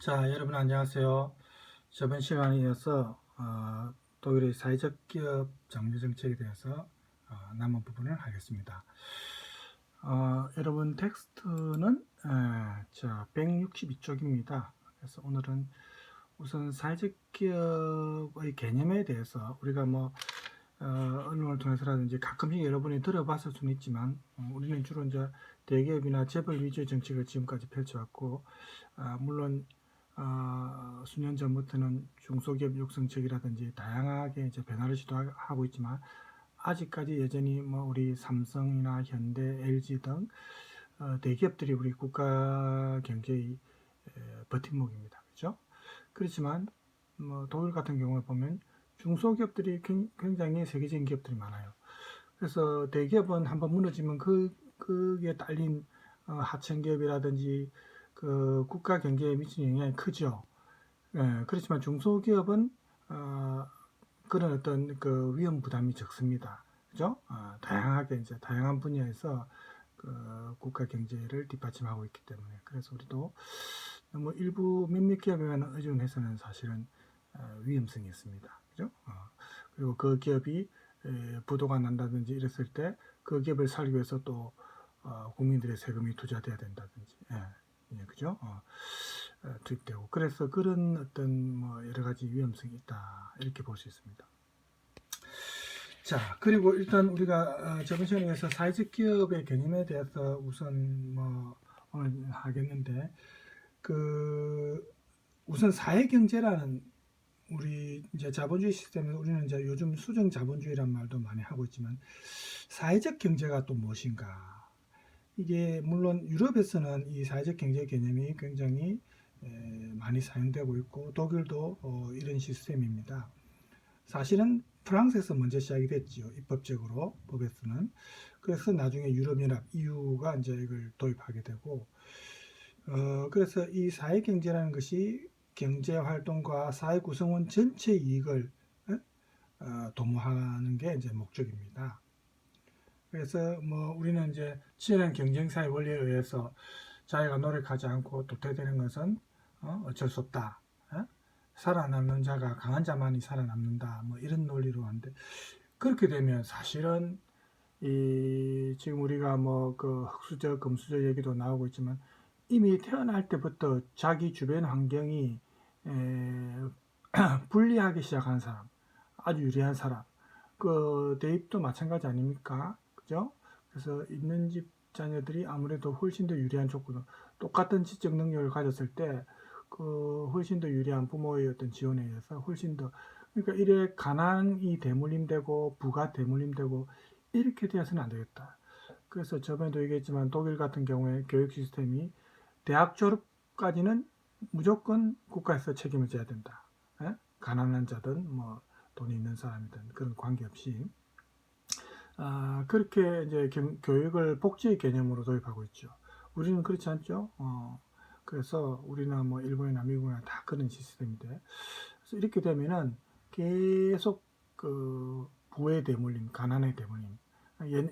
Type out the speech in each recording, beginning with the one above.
자, 여러분 안녕하세요. 저번 시간에 이어서 독일의 사회적 기업 장려 정책에 대해서 남은 부분을 하겠습니다. 여러분 텍스트는 162쪽입니다. 그래서 오늘은 우선 사회적 기업의 개념에 대해서 우리가 언론을 통해서라든지 가끔씩 여러분이 들어봤을 수는 있지만 우리는 주로 이제 대기업이나 재벌 위주의 정책을 지금까지 펼쳐왔고 물론 수년 전부터는 중소기업 육성책이라든지 다양하게 이제 변화를 시도하고 있지만 아직까지 여전히 우리 삼성이나 현대, LG 등 대기업들이 우리 국가 경제의 버팀목입니다. 그렇죠? 그렇지만 독일 같은 경우에 보면 중소기업들이 굉장히 세계적인 기업들이 많아요. 그래서 대기업은 한번 무너지면 그게 딸린 하청기업이라든지 그 국가 경제에 미치는 영향이 크죠. 그렇지만 중소기업은 그런 어떤 그 위험 부담이 적습니다. 그죠? 다양하게 이제 다양한 분야에서 그 국가 경제를 뒷받침하고 있기 때문에 그래서 우리도 너무 일부 몇몇 기업에만 의존해서는 사실은 위험성이 있습니다. 그죠? 그리고 그 기업이 부도가 난다든지 이랬을 때 그 기업을 살기 위해서 또 국민들의 세금이 투자돼야 된다든지, 그죠? 투입되고 그래서 그런 어떤 여러 가지 위험성이 있다 이렇게 볼 수 있습니다. 자, 그리고 일단 우리가 저번 시간에서 사회적 기업의 개념에 대해서 우선 오늘 하겠는데 우선 사회경제라는 우리 이제 자본주의 시스템에서 우리는 이제 요즘 수정 자본주의란 말도 많이 하고 있지만 사회적 경제가 또 무엇인가? 이게 물론 유럽에서는 이 사회적 경제 개념이 굉장히 많이 사용되고 있고 독일도 이런 시스템입니다. 사실은 프랑스에서 먼저 시작이 됐지요. 입법적으로 법에서는. 그래서 나중에 유럽연합 EU가 이제 이걸 도입하게 되고 그래서 이 사회경제라는 것이 경제활동과 사회 구성원 전체 이익을 도모하는 게 이제 목적입니다. 그래서 우리는 이제 치열한 경쟁사의 원리에 의해서 자기가 노력하지 않고 도태되는 것은 어쩔 수 없다. 살아남는 자가 강한 자만이 살아남는다. 이런 논리로 하는데 그렇게 되면 사실은 지금 우리가 그 흑수저, 금수저 얘기도 나오고 있지만 이미 태어날 때부터 자기 주변 환경이 불리하기 시작한 사람, 아주 유리한 사람, 그 대입도 마찬가지 아닙니까? 그죠? 그래서 있는 집 자녀들이 아무래도 훨씬 더 유리한 조건, 똑같은 지적 능력을 가졌을 때, 훨씬 더 유리한 부모의 어떤 지원에 의해서 훨씬 더, 그러니까 이래 가난이 대물림되고, 부가 대물림되고, 이렇게 되어서는 안 되겠다. 그래서 저번에도 얘기했지만 독일 같은 경우에 교육 시스템이 대학 졸업까지는 무조건 국가에서 책임을 져야 된다. 가난한 자든 돈이 있는 사람이든 그런 관계없이 그렇게 이제 교육을 복지의 개념으로 도입하고 있죠. 우리는 그렇지 않죠. 그래서 우리나 일본이나 미국이나 다 그런 시스템인데 그래서 이렇게 되면은 계속 그 부의 대물림, 가난의 대물림,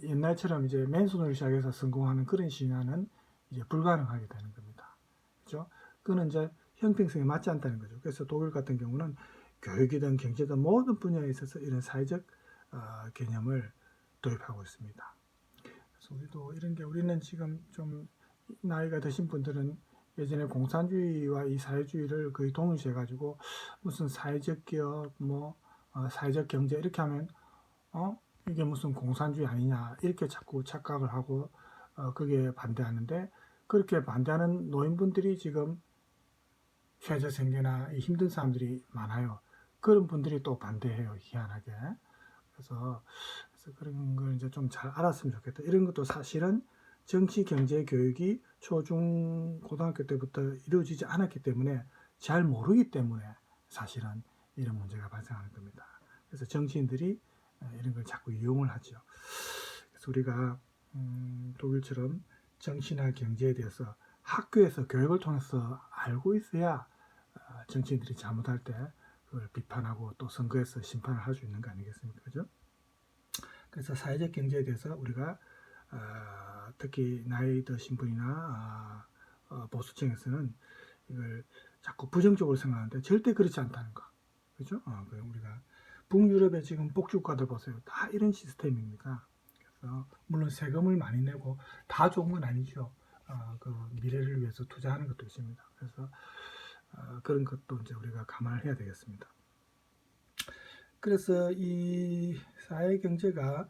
옛날처럼 이제 맨손으로 시작해서 성공하는 그런 신화는 이제 불가능하게 되는 겁니다. 그렇죠? 그는 이제 형평성에 맞지 않다는 거죠. 그래서 독일 같은 경우는 교육이든 경제든 모든 분야에 있어서 이런 사회적 개념을 도입하고 있습니다. 그래서 우리도 이런 게 우리는 지금 좀 나이가 드신 분들은 예전에 공산주의와 이 사회주의를 거의 동일시해 가지고 무슨 사회적 기업 사회적 경제 이렇게 하면 이게 무슨 공산주의 아니냐 이렇게 자꾸 착각을 하고 그게 반대하는데 그렇게 반대하는 노인분들이 지금 최저생계나 힘든 사람들이 많아요. 그런 분들이 또 반대해요. 희한하게. 그래서 그런 걸 이제 좀 잘 알았으면 좋겠다. 이런 것도 사실은 정치, 경제, 교육이 초, 중, 고등학교 때부터 이루어지지 않았기 때문에 잘 모르기 때문에 사실은 이런 문제가 발생하는 겁니다. 그래서 정치인들이 이런 걸 자꾸 이용을 하죠. 그래서 우리가 독일처럼 정치나 경제에 대해서 학교에서 교육을 통해서 알고 있어야 정치인들이 잘못할 때 그걸 비판하고 또 선거에서 심판을 할 수 있는 거 아니겠습니까? 그죠? 그래서 사회적 경제에 대해서 우리가 특히 나이 드신 분이나 보수층에서는 이걸 자꾸 부정적으로 생각하는데 절대 그렇지 않다는 거. 그죠? 우리가 북유럽의 지금 복지국가들 보세요. 다 이런 시스템입니다. 그래서 물론 세금을 많이 내고 다 좋은 건 아니죠. 그 미래를 위해서 투자하는 것도 있습니다. 그래서 그런 것도 이제 우리가 감안을 해야 되겠습니다. 그래서 이 사회 경제가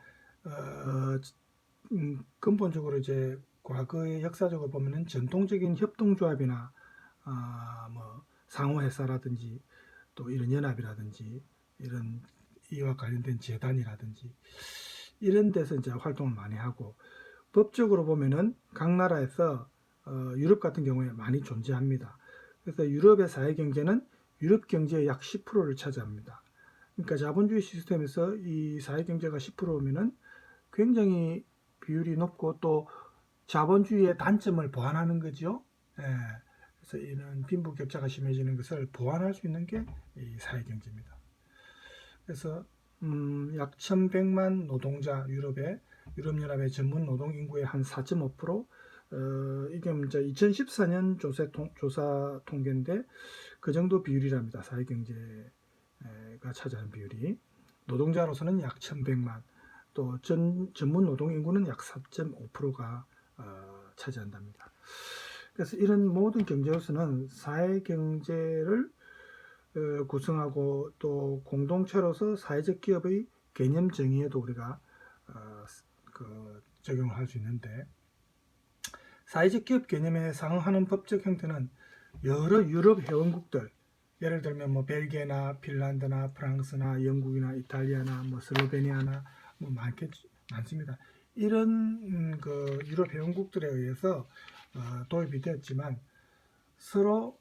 근본적으로 이제 과거의 역사적으로 보면은 전통적인 협동조합이나 뭐 상호회사라든지 또 이런 연합이라든지 이런 이와 관련된 재단이라든지 이런 데서 이제 활동을 많이 하고 법적으로 보면은 각 나라에서 유럽 같은 경우에 많이 존재합니다. 그래서 유럽의 사회경제는 유럽 경제의 약 10%를 차지합니다. 그러니까 자본주의 시스템에서 이 사회경제가 10%면은 굉장히 비율이 높고 또 자본주의의 단점을 보완하는 거죠. 예, 그래서 이런 빈부격차가 심해지는 것을 보완할 수 있는 게 이 사회경제입니다. 그래서 약 1100만 노동자 유럽연합의 전문 노동 인구의 한 4.5%, 이게 이제 2014년 조사 통계인데 그 정도 비율이랍니다. 사회경제가 차지하는 비율이. 노동자로서는 약 1100만, 또 전문 노동 인구는 약 4.5%가 차지한답니다. 그래서 이런 모든 경제 요소는 사회경제를 구성하고 또 공동체로서 사회적 기업의 개념 정의에도 우리가 적용을 할 수 있는데, 사회적 기업 개념에 상응하는 법적 형태는 여러 유럽 회원국들, 예를 들면 뭐 벨기에나 핀란드나 프랑스나 영국이나 이탈리아나 뭐 슬로베니아나 뭐 많습니다. 이런 그 유럽 회원국들에 의해서 도입이 되었지만 서로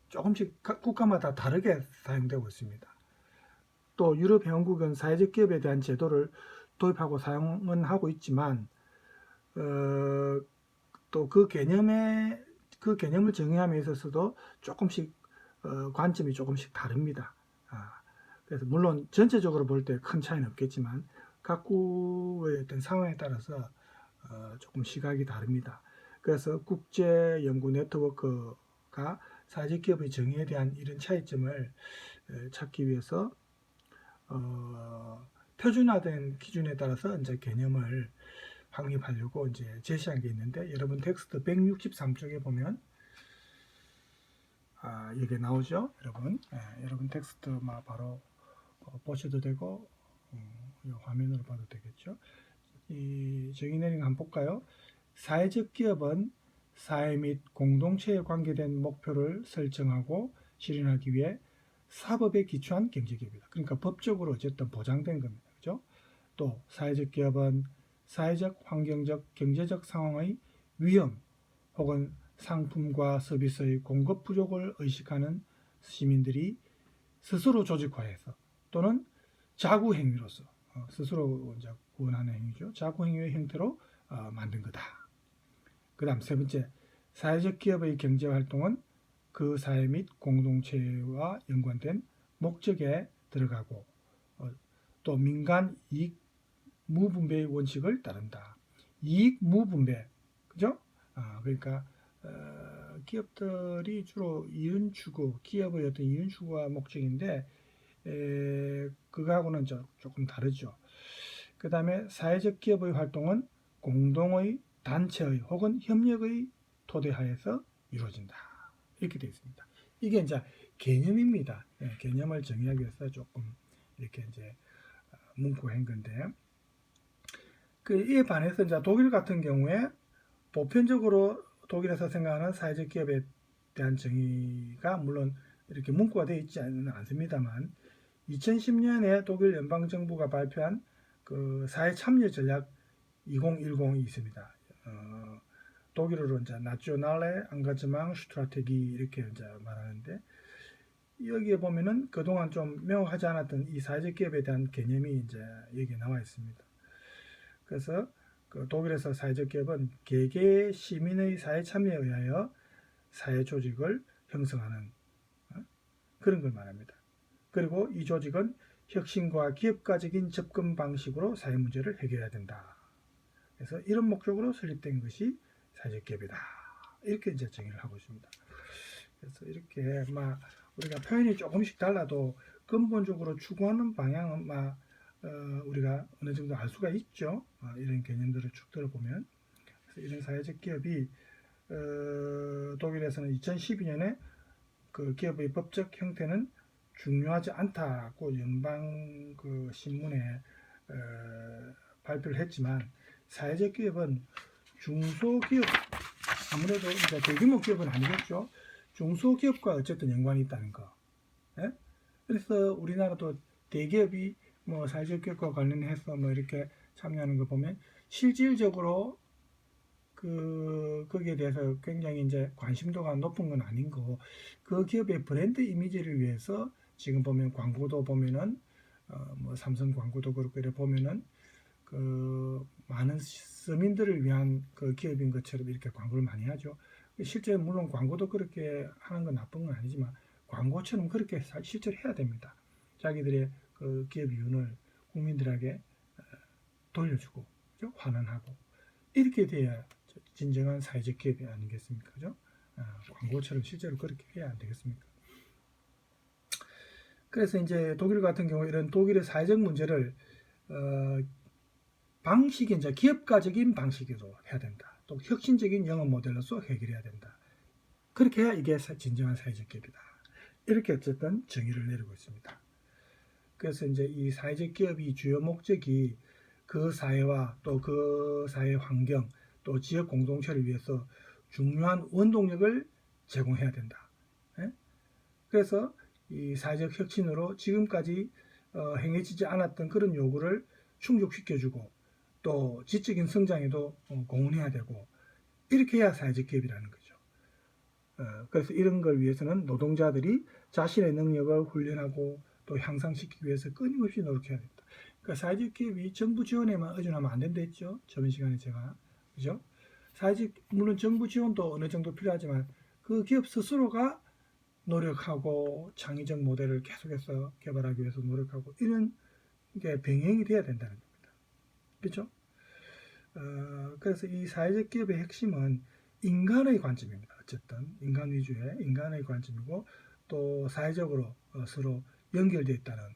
조금씩 국가마다 다르게 사용되고 있습니다. 또 유럽 회원국은 사회적 기업에 대한 제도를 도입하고 사용은 하고 있지만 또 그 개념을 정의함에 있어서도 조금씩 관점이 조금씩 다릅니다. 그래서 물론 전체적으로 볼 때 큰 차이는 없겠지만 각국의 어떤 상황에 따라서 조금 시각이 다릅니다. 그래서 국제 연구 네트워크가 사회적 기업의 정의에 대한 이런 차이점을 찾기 위해서 표준화된 기준에 따라서 이제 개념을 확립하려고 이제 제시한 게 있는데, 여러분 텍스트 163쪽에 보면 이게 나오죠, 여러분. 여러분 텍스트 바로 보셔도 되고 이 화면으로 봐도 되겠죠. 이 정의 내용 한번 볼까요? 사회적 기업은 사회 및 공동체에 관계된 목표를 설정하고 실현하기 위해 사법에 기초한 경제기업이다. 그러니까 법적으로 어쨌든 보장된 겁니다. 그죠? 또 사회적 기업은 사회적, 환경적, 경제적 상황의 위험 혹은 상품과 서비스의 공급 부족을 의식하는 시민들이 스스로 조직화해서 또는 자구 행위로서 스스로 이제 구원하는 행위죠. 자구 행위의 형태로 만든 거다. 그 다음 세 번째, 사회적 기업의 경제 활동은 그 사회 및 공동체와 연관된 목적에 들어가고 또 민간 이익 무분배의 원칙을 따른다. 이익 무분배, 그죠? 그러니까 기업들이 주로 이윤 추구, 기업의 어떤 이윤 추구가 목적인데 그거하고는 조금 다르죠. 그 다음에 사회적 기업의 활동은 공동의, 단체의 혹은 협력의 토대하에서 이루어진다. 이렇게 되어 있습니다. 이게 이제 개념입니다. 개념을 정의하기 위해서 조금 이렇게 이제 문구한 건데, 이에 반해서 이제 독일 같은 경우에 보편적으로 독일에서 생각하는 사회적 기업에 대한 정의가 물론 이렇게 문구가 되어 있지는 않습니다만 2010년에 독일 연방정부가 발표한 그 사회 참여 전략 2010이 있습니다. 독일어로 이제 나ционale Engagement Strategie 이렇게 이제 말하는데, 여기에 보면은 그동안 좀 명확하지 않았던 이 사회적 기업에 대한 개념이 이제 여기에 나와 있습니다. 그래서 그 독일에서 사회적 기업은 개개의 시민의 사회 참여에 의하여 사회 조직을 형성하는 그런 걸 말합니다. 그리고 이 조직은 혁신과 기업가적인 접근 방식으로 사회 문제를 해결해야 된다. 그래서 이런 목적으로 설립된 것이 사회적 기업이다. 이렇게 이제 정의를 하고 있습니다. 그래서 이렇게 막 우리가 표현이 조금씩 달라도 근본적으로 추구하는 방향은 막 우리가 어느 정도 알 수가 있죠. 이런 개념들을 쭉 들어보면. 그래서 이런 사회적 기업이 독일에서는 2012년에 그 기업의 법적 형태는 중요하지 않다고 연방 그 신문에 발표를 했지만, 사회적 기업은 중소기업, 아무래도 이제 대규모 기업은 아니겠죠. 중소기업과 어쨌든 연관이 있다는 거. 예? 그래서 우리나라도 대기업이 뭐 사회적 기업과 관련해서 뭐 이렇게 참여하는 거 보면 실질적으로 거기에 대해서 굉장히 이제 관심도가 높은 건 아닌 거고, 그 기업의 브랜드 이미지를 위해서 지금 보면 광고도 보면은 뭐 삼성 광고도 그렇고 이래 보면은 그 많은 서민들을 위한 그 기업인 것처럼 이렇게 광고를 많이 하죠. 실제 물론 광고도 그렇게 하는 건 나쁜 건 아니지만 광고처럼 그렇게 실제로 해야 됩니다. 자기들의 그 기업 이윤을 국민들에게 돌려주고, 그죠? 환원하고, 이렇게 돼야 진정한 사회적 기업이 아니겠습니까? 그죠? 광고처럼 실제로 그렇게 해야 안 되겠습니까? 그래서 이제 독일 같은 경우 이런 독일의 사회적 문제를 방식이 이제 기업가적인 방식으로 해야 된다. 또 혁신적인 영업 모델로서 해결해야 된다. 그렇게 해야 이게 진정한 사회적 기업이다. 이렇게 어쨌든 정의를 내리고 있습니다. 그래서 이제 이 사회적 기업이 주요 목적이 그 사회와 또 그 사회 환경 또 지역 공동체를 위해서 중요한 원동력을 제공해야 된다. 예? 그래서 이 사회적 혁신으로 지금까지 행해지지 않았던 그런 요구를 충족시켜주고 또 지적인 성장에도 공헌해야 되고, 이렇게 해야 사회적 기업이라는 거죠. 그래서 이런 걸 위해서는 노동자들이 자신의 능력을 훈련하고 또 향상시키기 위해서 끊임없이 노력해야 된다. 그러니까 사회적 기업이 정부 지원에만 의존하면 안 된다 했죠. 저번 시간에 제가. 그죠? 물론 정부 지원도 어느 정도 필요하지만 그 기업 스스로가 노력하고 창의적 모델을 계속해서 개발하기 위해서 노력하고, 이런 게 병행이 돼야 된다는 겁니다. 그렇죠? 그래서 이 사회적 기업의 핵심은 인간의 관점입니다. 어쨌든 인간 위주의 인간의 관점이고, 또 사회적으로 서로 연결되어 있다는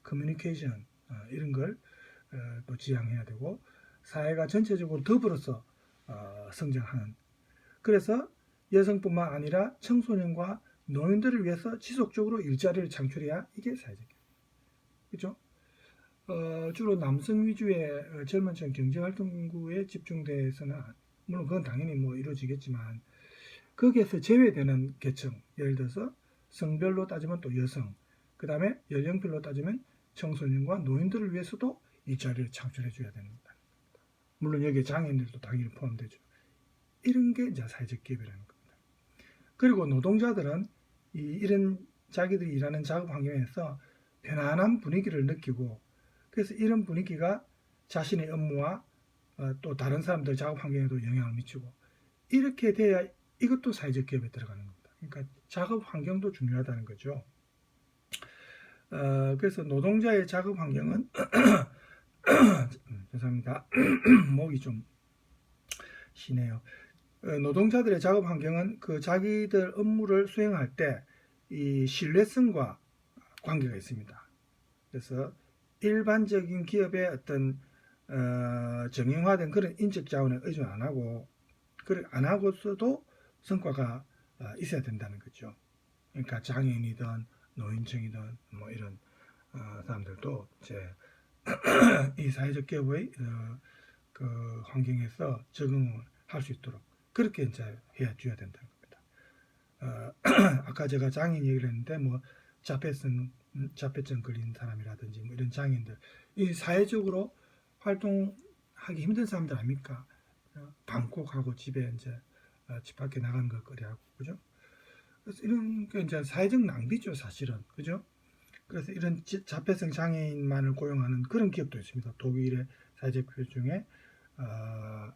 커뮤니케이션, 이런 걸 또 지향해야 되고, 사회가 전체적으로 더불어서 성장하는, 그래서 여성뿐만 아니라 청소년과 노인들을 위해서 지속적으로 일자리를 창출해야 이게 사회적 기업. 그렇죠? 주로 남성 위주의 젊은 층 경제활동구에 집중돼서는, 물론 그건 당연히 뭐 이루어지겠지만, 거기에서 제외되는 계층, 예를 들어서 성별로 따지면 또 여성, 그 다음에 연령별로 따지면 청소년과 노인들을 위해서도 일자리를 창출해 줘야 됩니다. 물론 여기에 장애인들도 당연히 포함되죠. 이런 게 이제 사회적 기업이라는 겁니다. 그리고 노동자들은 이런 자기들이 일하는 작업 환경에서 편안한 분위기를 느끼고, 그래서 이런 분위기가 자신의 업무와 또 다른 사람들 작업 환경에도 영향을 미치고, 이렇게 돼야 이것도 사회적 기업에 들어가는 겁니다. 그러니까 작업 환경도 중요하다는 거죠. 그래서 노동자의 작업 환경은 죄송합니다. 목이 좀 쉬네요. 노동자들의 작업 환경은 그 자기들 업무를 수행할 때 이 신뢰성과 관계가 있습니다. 그래서 일반적인 기업의 어떤 정형화된 그런 인적 자원에 의존 안 하고, 안 하고서도 성과가 있어야 된다는 거죠. 그러니까 장애인이든 노인층이든 뭐 이런 사람들도 이제 이 사회적 기업의 그 환경에서 적응을 할 수 있도록 그렇게 이제 해야 줘야 된다는 겁니다. 아까 제가 장애인 얘기를 했는데 뭐 자폐증 걸린 사람이라든지 뭐 이런 장애인들, 이 사회적으로 활동하기 힘든 사람들 아닙니까? 방콕하고 집에 이제 집 밖에 나가는 걸 꺼려하고, 그죠? 그래서 이런 게 이제 사회적 낭비죠, 사실은. 그죠? 그래서 이런 자폐성 장애인만을 고용하는 그런 기업도 있습니다. 독일의 사회적 기업 중에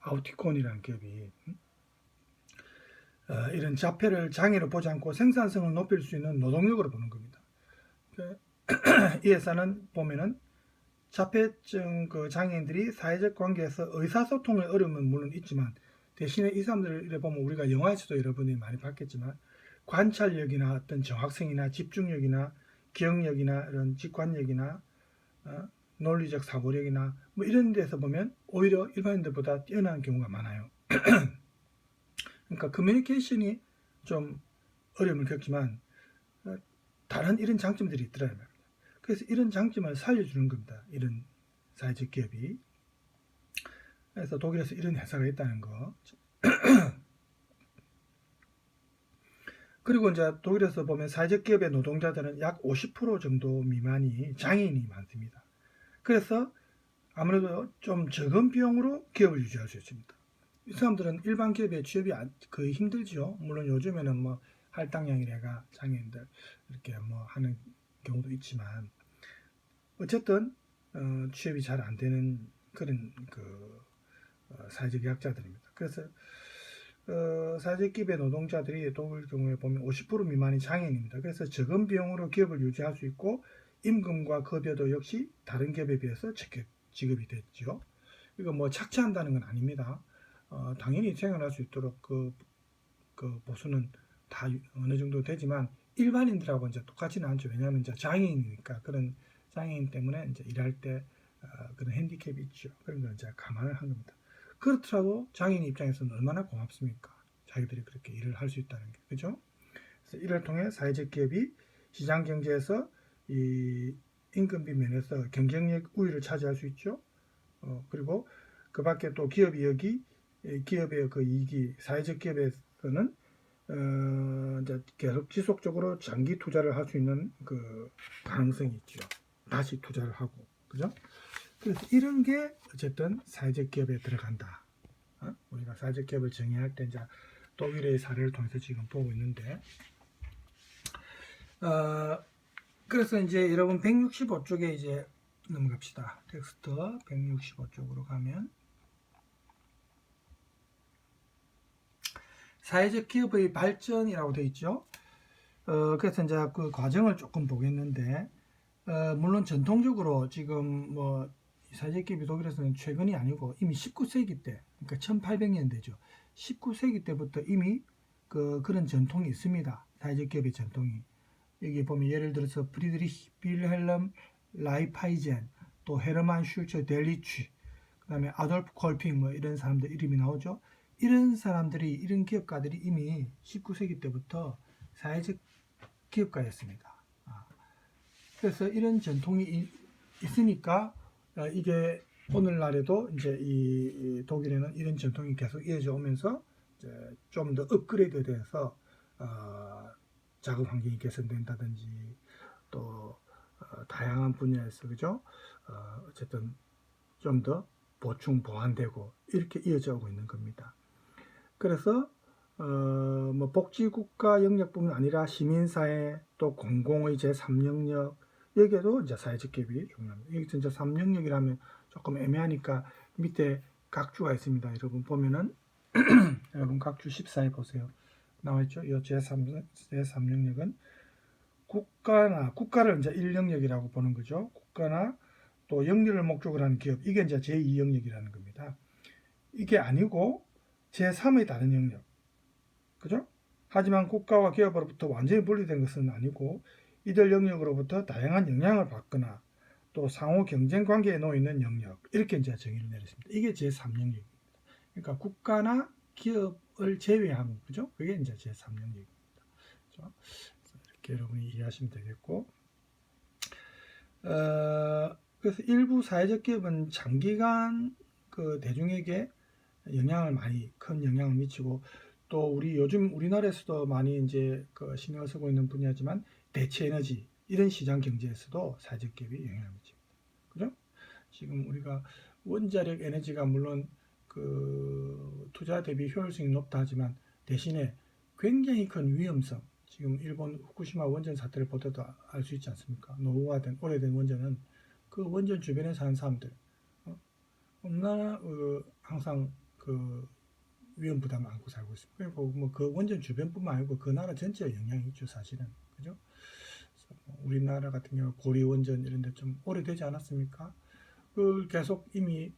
아우티콘이라는 기업이 이런 자폐를 장애로 보지 않고 생산성을 높일 수 있는 노동력으로 보는 겁니다. 이 회사는 보면은 자폐증 그 장애인들이 사회적 관계에서 의사소통의 어려움은 물론 있지만, 대신에 이 사람들을 보면 우리가 영화에서도 여러분이 많이 봤겠지만 관찰력이나 어떤 정확성이나 집중력이나 기억력이나 이런 직관력이나 논리적 사고력이나 뭐 이런 데서 보면 오히려 일반인들보다 뛰어난 경우가 많아요. 그러니까 커뮤니케이션이 좀 어려움을 겪지만 다른 이런 장점들이 있더라고요. 그래서 이런 장점을 살려주는 겁니다. 이런 사회적 기업이. 그래서 독일에서 이런 회사가 있다는 거. 그리고 이제 독일에서 보면 사회적 기업의 노동자들은 약 50% 정도 미만이 장애인이 많습니다. 그래서 아무래도 좀 적은 비용으로 기업을 유지할 수 있습니다. 이 사람들은 일반 기업에 취업이 거의 힘들죠. 물론 요즘에는 뭐 할당량이라가 장애인들 이렇게 뭐 하는 경우도 있지만 어쨌든 취업이 잘 안 되는 그런 사회적 약자들입니다. 그래서 사회적 기업의 노동자들이 독일 경우에 보면 50% 미만이 장애인입니다. 그래서 적은 비용으로 기업을 유지할 수 있고 임금과 급여도 역시 다른 기업에 비해서 지급이 됐죠. 이거 뭐 착취한다는 건 아닙니다. 당연히 생활할 수 있도록 그 보수는 다 어느 정도 되지만 일반인들하고 이제 똑같지는 않죠. 왜냐하면 이제 장애인이니까 그런 장애인 때문에 이제 일할 때 그런 핸디캡이 있죠. 그런 걸 이제 감안을 한 겁니다. 그렇더라도 장애인 입장에서는 얼마나 고맙습니까? 자기들이 그렇게 일을 할 수 있다는 게, 그죠? 그래서 이를 통해 사회적 기업이 시장 경제에서 이 임금비 면에서 경쟁력 우위를 차지할 수 있죠. 그리고 그 밖에 또 기업의 그 이익이 사회적 기업에서는 이제 계속 지속적으로 장기 투자를 할 수 있는 그 가능성이 있죠. 다시 투자를 하고, 그죠? 그래서 이런 게 어쨌든 사회적 기업에 들어간다. 우리가 사회적 기업을 정의할 때 이제 독일의 사례를 통해서 지금 보고 있는데, 그래서 이제 여러분 165쪽에 이제 넘어갑시다. 텍스트 165쪽으로 가면 사회적 기업의 발전이라고 되어 있죠. 그래서 이제 그 과정을 조금 보겠는데, 물론 전통적으로 지금 뭐 사회적 기업이 독일에서는 최근이 아니고 이미 19세기 때, 그러니까 1800년대죠. 19세기 때부터 이미 그런 전통이 있습니다. 사회적 기업의 전통이. 여기 보면 예를 들어서 프리드리히 빌헬름 라이파이젠, 또 헤르만 슐처 델리츠, 그 다음에 아돌프 콜핑 뭐 이런 사람들 이름이 나오죠. 이런 사람들이, 이런 기업가들이 이미 19세기 때부터 사회적 기업가였습니다. 그래서 이런 전통이 있으니까 이게 오늘날에도 이제 이 독일에는 이런 전통이 계속 이어져 오면서 좀 더 업그레이드돼서 작업 환경이 개선된다든지 또 다양한 분야에서 그죠? 어쨌든 좀 더 보충 보완되고 이렇게 이어져 오고 있는 겁니다. 그래서 뭐 복지국가 영역뿐만 아니라 시민사회 또 공공의 제3영역 여기에도 이제 사회적 기업이 중요합니다. 여기 진짜 3영역이라면 조금 애매하니까 밑에 각주가 있습니다. 여러분 보면은 여러분 각주 14에 보세요. 나와있죠? 이 제3영역은 국가를 이제 1영역이라고 보는 거죠. 국가나 또 영리를 목적으로 하는 기업, 이게 이제 제2영역이라는 겁니다. 이게 아니고 제3의 다른 영역, 그죠? 하지만 국가와 기업으로부터 완전히 분리된 것은 아니고 이들 영역으로부터 다양한 영향을 받거나 또 상호 경쟁 관계에 놓여 있는 영역, 이렇게 이제 정의를 내렸습니다. 이게 제3영역입니다. 그러니까 국가나 기업을 제외한, 그죠? 그게 이제 제3영역입니다. 그죠? 이렇게 여러분이 이해하시면 되겠고, 그래서 일부 사회적 기업은 장기간 그 대중에게 큰 영향을 미치고, 또 우리 요즘 우리나라에서도 많이 이제 신경을 쓰고 있는 분야지만 대체 에너지 이런 시장 경제에서도 사회적 기업이 영향을 미칩니다. 그죠? 지금 우리가 원자력 에너지가 물론 그 투자 대비 효율성이 높다 하지만 대신에 굉장히 큰 위험성, 지금 일본 후쿠시마 원전 사태를 보더라도 알 수 있지 않습니까? 노후화된 오래된 원전은 그 원전 주변에 사는 사람들 얼마나 항상 그 위험 부담을 안고 살고 있습니다. 그리고 뭐 그 원전 주변뿐만 아니고 그 나라 전체에 영향이 있죠, 사실은. 그죠? 우리나라 같은 경우 고리 원전 이런 데 좀 오래되지 않았습니까? 그걸 계속 이미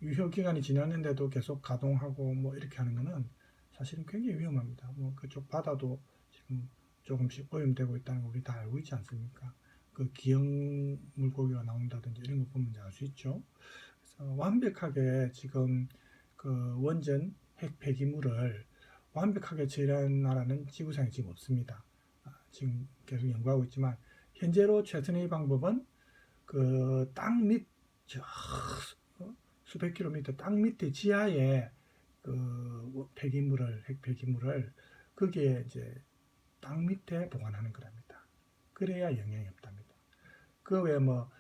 유효 기간이 지났는데도 계속 가동하고 뭐 이렇게 하는 거는 사실은 굉장히 위험합니다. 뭐 그쪽 바다도 지금 조금씩 오염되고 있다는 거 우리 다 알고 있지 않습니까? 그 기형 물고기가 나온다든지 이런 거 보면 알 수 있죠. 그래서 완벽하게 지금 그 원전 핵 폐기물을 완벽하게 처리하는 나라는 지구상에 지금 없습니다. 지금 계속 연구하고 있지만 현재로 최선의 방법은 그 땅 밑, 수백 킬로미터 땅 밑에 지하에 그 폐기물을, 핵 폐기물을 거기에 이제 땅 밑에 보관하는 거랍니다. 그래야 영향이 없답니다. 그 외에 뭐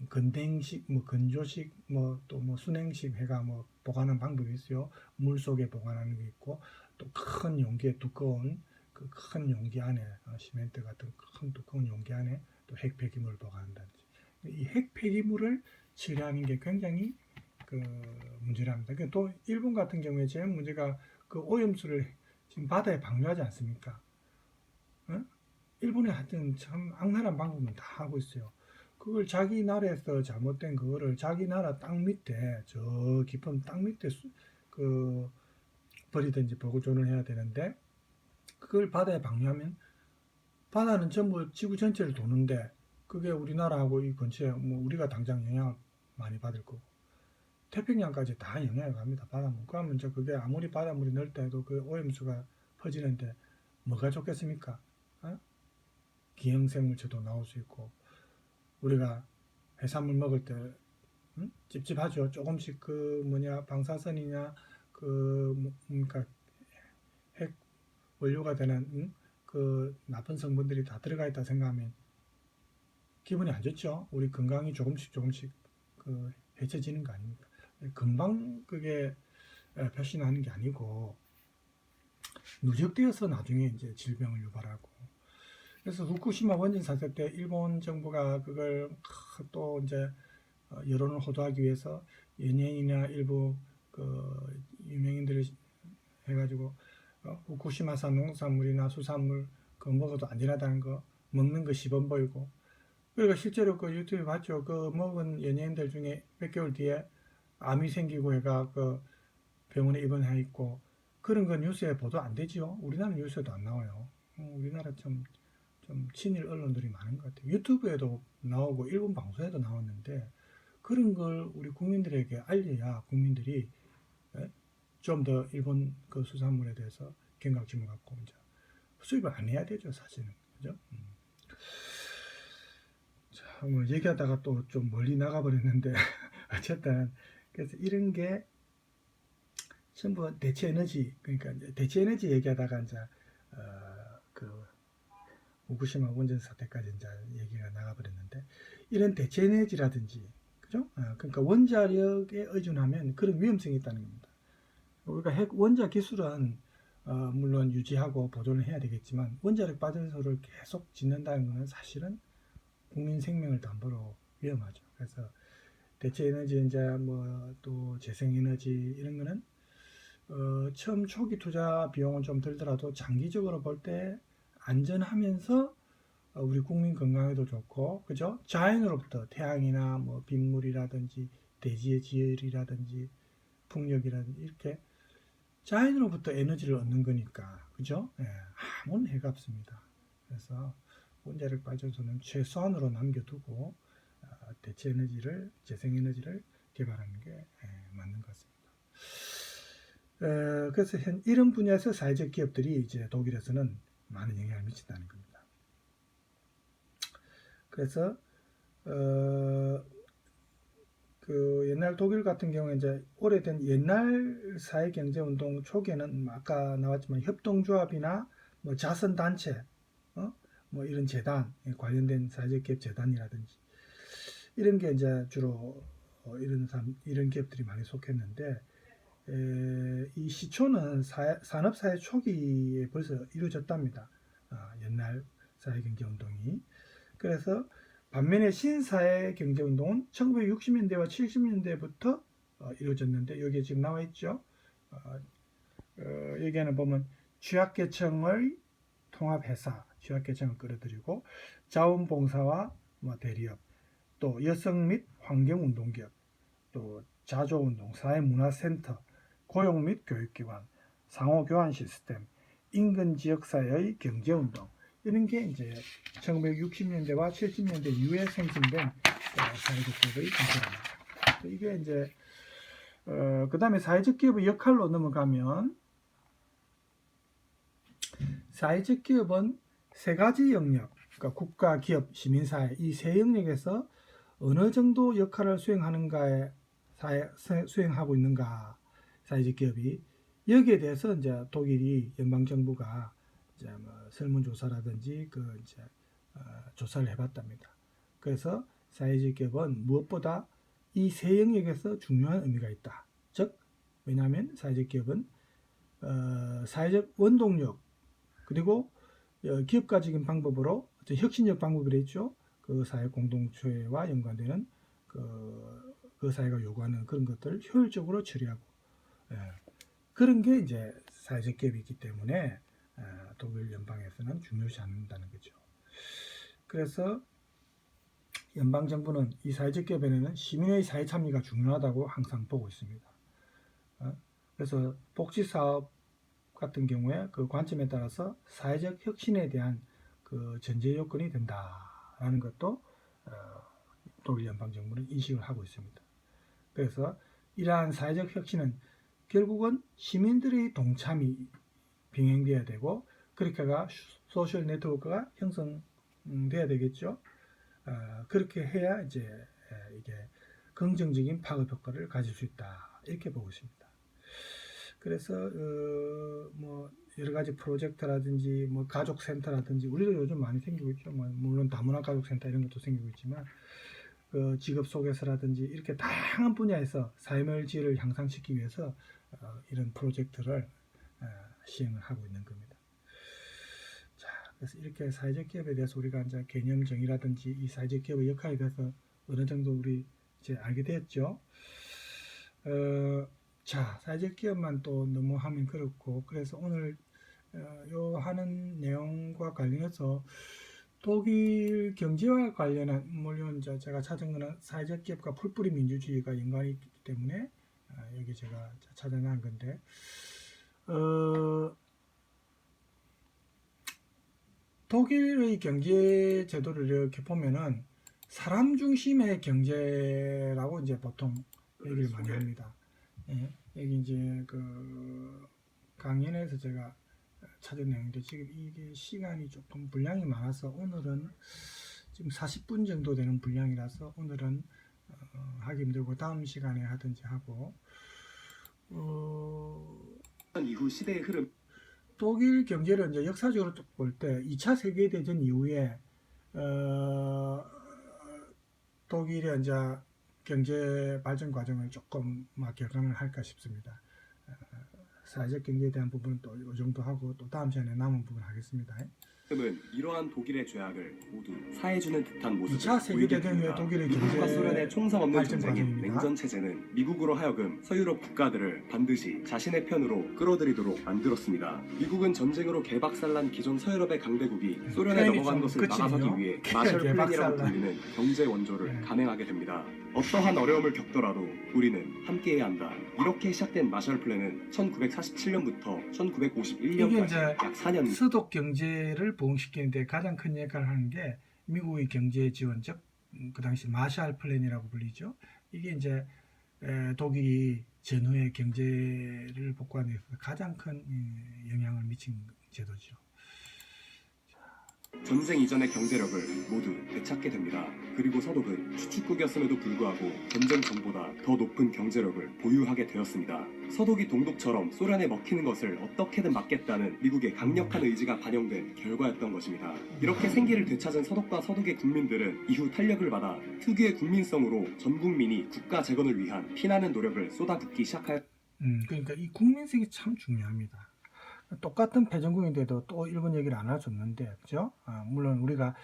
건댕식, 뭐 건조식, 뭐 또 뭐 순행식 해가 뭐 보관하는 방법이 있어요. 물 속에 보관하는 게 있고 또 큰 용기에 두꺼운 그 큰 용기 안에 시멘트 같은 큰 두꺼운 용기 안에 또 핵 폐기물을 보관한다든지 이 핵 폐기물을 처리하는 게 굉장히 그 문제랍니다. 또 일본 같은 경우에 제일 문제가 그 오염수를 지금 바다에 방류하지 않습니까? 어? 일본이 하여튼 참 악랄한 방법은 다 하고 있어요. 그걸 자기 나라에서 잘못된 그거를 자기 나라 땅 밑에 저 깊은 땅 밑에 그 버리든지 보존을 해야 되는데 그걸 바다에 방류하면 바다는 전부 지구 전체를 도는데 그게 우리나라하고 이 근처에 뭐 우리가 당장 영향을 많이 받을 거고 태평양까지 다 영향을 갑니다. 바닷물. 그러면 이제 그게 아무리 바닷물이 넓다 해도 그 오염수가 퍼지는데 뭐가 좋겠습니까? 어? 기형생물체도 나올 수 있고 우리가 해산물 먹을 때 찝찝하죠. 조금씩 그 뭐냐 방사선이냐 그 그러니까 핵 원료가 되는 그 나쁜 성분들이 다 들어가 있다 생각하면 기분이 안 좋죠. 우리 건강이 조금씩 그 해쳐지는 거 아닙니까? 금방 그게 표시나는 게 아니고 누적되어서 나중에 이제 질병을 유발하고 그래서 후쿠시마 원전 사태 때 일본 정부가 그걸 또 이제 여론을 호도하기 위해서 연예인이나 일부 그 유명인들을 해가지고 후쿠시마산 농산물이나 수산물 그거 먹어도 안전하다는 거 먹는 거 시범 보이고 그리고 실제로 그 유튜브 봤죠. 그 먹은 연예인들 중에 몇 개월 뒤에 암이 생기고 해가 그 병원에 입원해 있고 그런 거 뉴스에 보도 안 되지요. 우리나라 뉴스에도 안 나와요. 우리나라 좀 친일 언론들이 많은 것 같아요. 유튜브에도 나오고 일본 방송에도 나왔는데 그런 걸 우리 국민들에게 알려야 국민들이 좀 더 일본 그 수산물에 대해서 경각심을 갖고 이제 수입을 안 해야 되죠, 사실은. 그죠? 자, 뭐 얘기하다가 또 좀 멀리 나가버렸는데 어쨌든 그래서 이런 게 전부 대체 에너지 그러니까 대체 에너지 얘기하다가 이제 그 후쿠시마 원전 사태까지 이제 얘기가 나가버렸는데 이런 대체 에너지라든지 그죠? 그러니까 원자력에 의존하면 그런 위험성이 있다는 겁니다. 우리가 핵 원자 기술은 물론 유지하고 보존을 해야 되겠지만 원자력 발전소를 계속 짓는다는 것은 사실은 국민 생명을 담보로 위험하죠. 그래서 대체 에너지 이제 뭐 또 재생 에너지 이런 거는 처음 초기 투자 비용은 좀 들더라도 장기적으로 볼 때 안전하면서 우리 국민 건강에도 좋고 그죠? 자연으로부터 태양이나 뭐 빗물이라든지 대지의 지열이라든지 풍력이라든지 이렇게 자연으로부터 에너지를 얻는 거니까 그죠? 예, 아무런 해가 없습니다. 그래서 원자력 발전소는 최소한으로 남겨두고 대체 에너지를 재생 에너지를 개발하는 게 맞는 것 같습니다. 그래서 이런 분야에서 사회적 기업들이 이제 독일에서는 많은 영향을 미친다는 겁니다. 그래서 그 옛날 독일 같은 경우에 이제 오래된 옛날 사회경제운동 초기에는 아까 나왔지만 협동조합이나 뭐 자선단체, 뭐 이런 재단 관련된 사회적 기업 재단이라든지 이런 게 이제 주로 이런 기업들이 많이 속했는데 이 시초는 산업사회 초기에 벌써 이루어졌답니다. 옛날 사회경제운동이. 그래서 반면에 신사회 경제운동은 1960년대와 70년대부터 이루어졌는데 여기에 지금 나와 있죠. 여기에는 보면 취약계층의 통합회사, 취약계층을 끌어들이고 자원봉사와 뭐 대리업, 또 여성 및 환경운동기업, 또 자조운동, 사회문화센터, 고용 및 교육기관, 상호교환 시스템, 인근 지역사회의 경제운동 이런 게 이제 1960년대와 70년대 이후에 생성된 사회적 기업의 형태랍니다. 이게 이제 그 다음에 사회적 기업의 역할로 넘어가면 사회적 기업은 세 가지 영역, 그러니까 국가, 기업, 시민사회 이 세 영역에서 어느 정도 역할을 수행하고 있는가 사회적 기업이 여기에 대해서 이제 독일이 연방 정부가 이제 뭐 설문조사라든지 이제 조사를 해봤답니다. 그래서 사회적 기업은 무엇보다 이 세 영역에서 중요한 의미가 있다. 즉, 왜냐하면 사회적 기업은 사회적 원동력 그리고 기업가적인 방법으로 혁신적 방법을 했죠. 그 사회 공동체와 연관되는 그 사회가 요구하는 그런 것들을 효율적으로 처리하고 그런 게 이제 사회적 기업이기 때문에 독일 연방에서는 중요시 않는다는 거죠. 그래서 연방 정부는 이 사회적 기업에는 시민의 사회 참여가 중요하다고 항상 보고 있습니다. 그래서 복지 사업 같은 경우에 그 관점에 따라서 사회적 혁신에 대한 그 전제 요건이 된다라는 것도 독일 연방 정부는 인식을 하고 있습니다. 그래서 이러한 사회적 혁신은 결국은 시민들의 동참이 병행돼야 되고 그렇게가 소셜 네트워크가 형성돼야 되겠죠. 그렇게 해야 이제 이게 긍정적인 파급 효과를 가질 수 있다 이렇게 보고 있습니다. 그래서 뭐 여러 가지 프로젝트라든지 뭐 가족 센터라든지 우리도 요즘 많이 생기고 있죠. 뭐 물론 다문화 가족 센터 이런 것도 생기고 있지만 그 직업 소개서라든지 이렇게 다양한 분야에서 삶의 질을 향상시키기 위해서 이런 프로젝트를 시행을 하고 있는 겁니다. 자, 그래서 이렇게 사회적 기업에 대해서 우리가 이제 개념 정의라든지 이 사회적 기업의 역할에 대해서 어느 정도 우리 이제 알게 됐죠. 자, 사회적 기업만 또 너무 하면 그렇고 그래서 오늘 요 하는 내용과 관련해서 독일 경제와 관련한 물론 제가 찾은 거는 사회적 기업과 풀뿌리 민주주의가 연관이 있기 때문에 여기 제가 찾아낸 건데 독일의 경제 제도를 이렇게 보면은 사람 중심의 경제라고 이제 보통 얘기를 많이 합니다. 예, 여기 이제 그 강연에서 제가 찾은 내용인데 지금 이게 시간이 조금 분량이 많아서 오늘은 지금 40분 정도 되는 분량이라서 오늘은 하기 힘들고 다음 시간에 하든지 하고 이후 시대의 흐름 독일 경제를 이제 역사적으로 볼 때 2차 세계대전 이후에 독일의 이제 경제 발전 과정을 조금 개관을 할까 싶습니다. 사회적 경제에 대한 부분은 또 이 정도 하고 또 다음 시간에 남은 부분 하겠습니다. 은 이러한 독일의 죄악을 모두 사해주는 듯한 모습을 2차 세계대전 이후에 독일의 미국과 소련의 경제 총성 없는 발전 전쟁인 과정입니다. 냉전 체제는 미국으로 하여금 서유럽 국가들을 반드시 자신의 편으로 끌어들이도록 만들었습니다. 미국은 전쟁으로 개박살난 기존 서유럽의 강대국이 소련에 넘어간 것을 막아서기 위해 마셜 플랜이라고 불리는 경제 원조를 감행하게 됩니다. 어떠한 어려움을 겪더라도 우리는 함께해야 한다. 이렇게 시작된 마셜 플랜은 1947년부터 1951년까지 약 4년 서독 경제를 부흥시키는데 가장 큰 역할을 하는 게 미국의 경제 지원, 즉 그 당시 마샬 플랜이라고 불리죠. 이게 이제 독일이 전후의 경제를 복구하는 데 있어서 가장 큰 영향을 미친 제도죠. 전쟁 이전의 경제력을 모두 되찾게 됩니다. 그리고 서독은 추축국이었음에도 불구하고 전쟁 전보다 더 높은 경제력을 보유하게 되었습니다. 서독이 동독처럼 소련에 먹히는 것을 어떻게든 막겠다는 미국의 강력한 의지가 반영된 결과였던 것입니다. 이렇게 생기를 되찾은 서독과 서독의 국민들은 이후 탄력을 받아 특유의 국민성으로 전 국민이 국가 재건을 위한 피나는 노력을 쏟아붓기 시작하였습니다. 그러니까 이 국민성이 참 중요합니다. 똑같은 패전국인데도 또 일본 얘기를 안 할 수 없는데, 그죠? 물론 우리가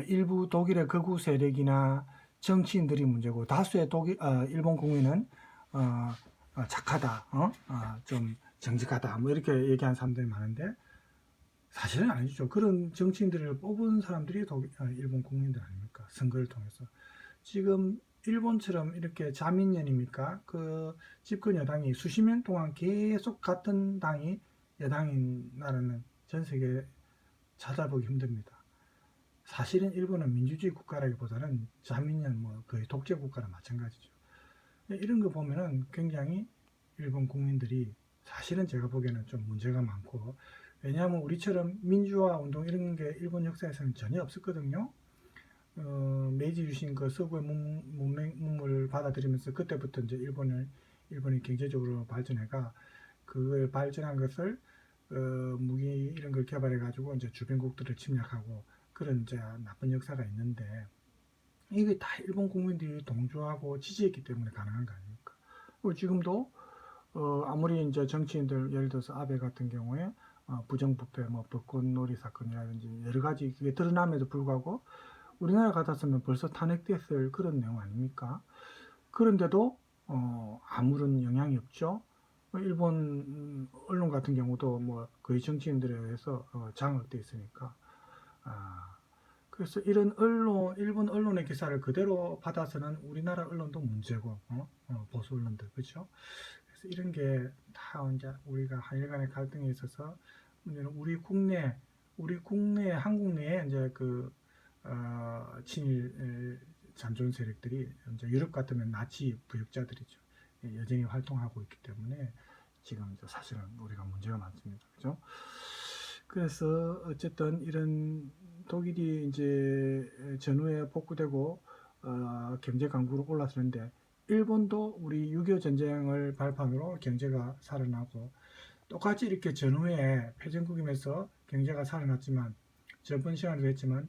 일부 독일의 극우 세력이나 정치인들이 문제고 다수의 일본 국민은 착하다, 좀 정직하다, 뭐 이렇게 얘기하는 사람들이 많은데 사실은 아니죠. 그런 정치인들을 뽑은 사람들이 일본 국민들 아닙니까? 선거를 통해서. 지금 일본처럼 이렇게 자민련입니까? 그 집권 여당이 수십 년 동안 계속 같은 당이 여당인 나라는 전 세계에 찾아보기 힘듭니다. 사실은 일본은 민주주의 국가라기보다는 자민련 뭐 거의 독재 국가랑 마찬가지죠. 이런 거 보면은 굉장히 일본 국민들이 사실은 제가 보기에는 좀 문제가 많고, 왜냐하면 우리처럼 민주화 운동 이런 게 일본 역사에서는 전혀 없었거든요. 메이지 유신 그 서구의 문물을 받아들이면서 그때부터 이제 일본이 경제적으로 발전해가 그걸 발전한 것을 무기 이런 걸 개발해 가지고 이제 주변국들을 침략하고 그런 이제 나쁜 역사가 있는데, 이게 다 일본 국민들이 동조하고 지지했기 때문에 가능한 거 아닙니까? 지금도 아무리 이제 정치인들 예를 들어서 아베 같은 경우에 부정부패, 뭐 벚꽃놀이 사건이라든지 여러 가지 그게 드러남에도 불구하고 우리나라 같았으면 벌써 탄핵됐을 그런 내용 아닙니까? 그런데도 아무런 영향이 없죠. 일본 언론 같은 경우도 뭐 거의 정치인들에 의해서 장악돼 있으니까. 그래서 이런 일본 언론의 기사를 그대로 받아서는 우리나라 언론도 문제고, 보수 언론들, 그렇죠? 그래서 이런 게 다 이제 우리가 한일 간의 갈등에 있어서 문제는 우리 국내 한국 내에 이제 친일 잔존 세력들이 이제 유럽 같으면 나치 부역자들이죠. 여전히 활동하고 있기 때문에 지금 사실은 우리가 문제가 많습니다. 그죠? 그래서 어쨌든 이런 독일이 이제 전후에 복구되고 경제 강국으로 올라서는데, 일본도 우리 6.25 전쟁을 발판으로 경제가 살아나고 똑같이 이렇게 전후에 패전국이면서 경제가 살아났지만, 저번 시간에도 했지만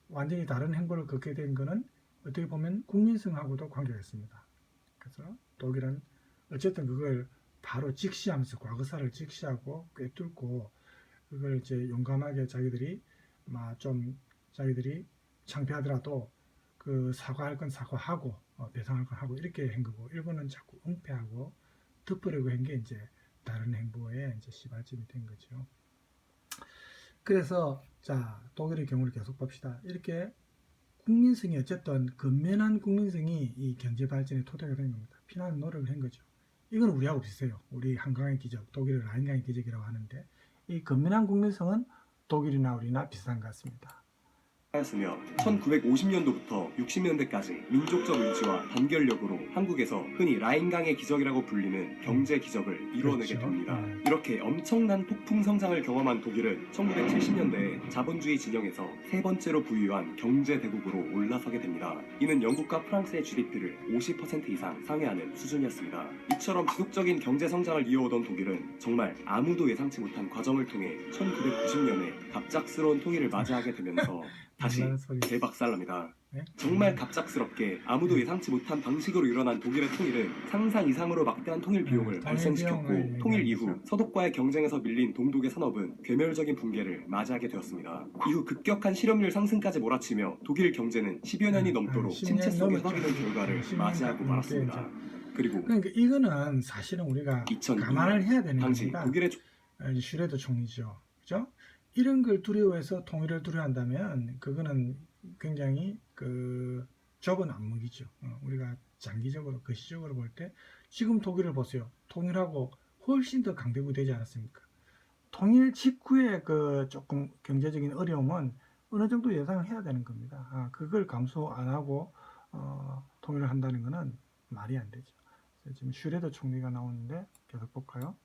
완전히 다른 행보를 걷게 된 것은 어떻게 보면 국민성하고도 관계가 있습니다. 그래서 독일은 어쨌든 그걸 바로 직시하면서 과거사를 직시하고 꿰뚫고 그걸 이제 용감하게 자기들이 자기들이 창피하더라도 그 사과할 건 사과하고 배상할 건 하고 이렇게 한 거고, 일본은 자꾸 은폐하고 덮으려고 한 게 이제 다른 행보에 이제 시발점이 된 거죠. 그래서 자, 독일의 경우를 계속 봅시다. 이렇게 국민성이 어쨌든 근면한 국민성이 이 경제 발전의 토대가 된 겁니다. 피나는 노력을 한 거죠. 이건 우리하고 비슷해요. 우리 한강의 기적, 독일의 라인강의 기적이라고 하는데, 이 근면한 국민성은 독일이나 우리나 비슷한 것 같습니다. 하였으며 1950년도부터 60년대까지 민족적 의지와 단결력으로 한국에서 흔히 라인강의 기적이라고 불리는 경제 기적을 이뤄내게 그렇죠. 됩니다. 이렇게 엄청난 폭풍 성장을 경험한 독일은 1970년대에 자본주의 진영에서 세 번째로 부유한 경제 대국으로 올라서게 됩니다. 이는 영국과 프랑스의 GDP를 50% 이상 상회하는 수준이었습니다. 이처럼 지속적인 경제 성장을 이어오던 독일은 정말 아무도 예상치 못한 과정을 통해 1990년에 갑작스러운 통일을 맞이하게 되면서 다시 대박살납니다. 네? 정말 갑작스럽게 아무도 예상치 못한 방식으로 일어난 독일의 통일은 상상 이상으로 막대한 통일 비용을 발생시켰고, 통일 이후 서독과의 경쟁에서 밀린 동독의 산업은 괴멸적인 붕괴를 맞이하게 되었습니다. 이후 급격한 실업률 상승까지 몰아치며 독일 경제는 10여 년이 넘도록 침체 속에 허덕이는 결과를 맞이하고 말았습니다. 그리고 그러니까 이거는 사실은 우리가 2002년 감안을 해야 되는 당시 겁니다. 독일의 슈레더 총리죠. 그죠? 이런 걸 두려워해서 통일을 두려워한다면 그거는 굉장히 좁은 안목이죠. 우리가 장기적으로 거시적으로 볼 때 지금 독일을 보세요. 통일하고 훨씬 더 강대국이 되지 않았습니까? 통일 직후에 조금 경제적인 어려움은 어느 정도 예상을 해야 되는 겁니다. 그걸 감수 안 하고 통일을 한다는 것은 말이 안 되죠. 지금 슈레더 총리가 나오는데 계속 볼까요?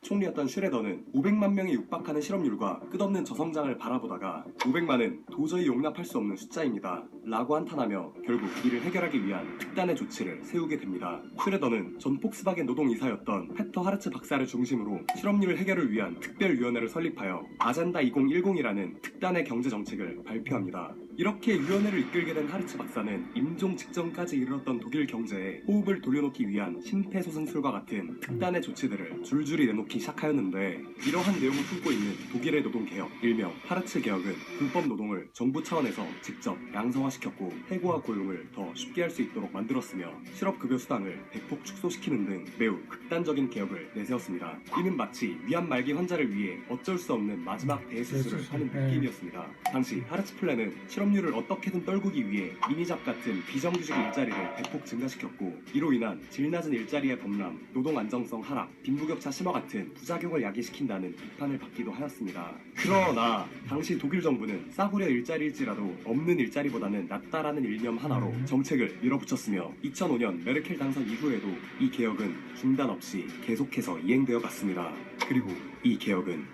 총리였던 슈레더는 500만 명에 육박하는 실업률과 끝없는 저성장을 바라보다가 500만은 도저히 용납할 수 없는 숫자입니다 라고 한탄하며 결국 이를 해결하기 위한 특단의 조치를 세우게 됩니다. 슈레더는 전 폭스바겐 노동이사였던 페터 하르츠 박사를 중심으로 실업률 해결을 위한 특별위원회를 설립하여 아젠다 2010이라는 특단의 경제정책을 발표합니다. 이렇게 위원회를 이끌게 된 하르츠 박사는 임종 직전까지 이르렀던 독일 경제에 호흡을 돌려놓기 위한 심폐소생술과 같은 특단의 조치들을 줄줄이 내놓기 시작하였는데, 이러한 내용을 품고 있는 독일의 노동개혁, 일명 하르츠 개혁은 불법 노동을 정부 차원에서 직접 양성화시켰고 해고와 고용을 더 쉽게 할 수 있도록 만들었으며 실업급여 수당을 대폭 축소시키는 등 매우 극단적인 개혁을 내세웠습니다. 이는 마치 위암 말기 환자를 위해 어쩔 수 없는 마지막 대수술을 하는 느낌이었습니다. 당시 하르츠 플랜은 실업률을 어떻게든 떨구기 위해 미니잡 같은 비정규직 일자리를 대폭 증가시켰고, 이로 인한 질 낮은 일자리의 범람, 노동 안정성 하락, 빈부격차 심화 같은 부작용을 야기시킨다는 비판을 받기도 하였습니다. 그러나 당시 독일 정부는 싸구려 일자리일지라도 없는 일자리보다는 낫다라는 일념 하나로 정책을 밀어붙였으며 2005년 메르켈 당선 이후에도 이 개혁은 중단 없이 계속해서 이행되어 갔습니다. 그리고 이 개혁은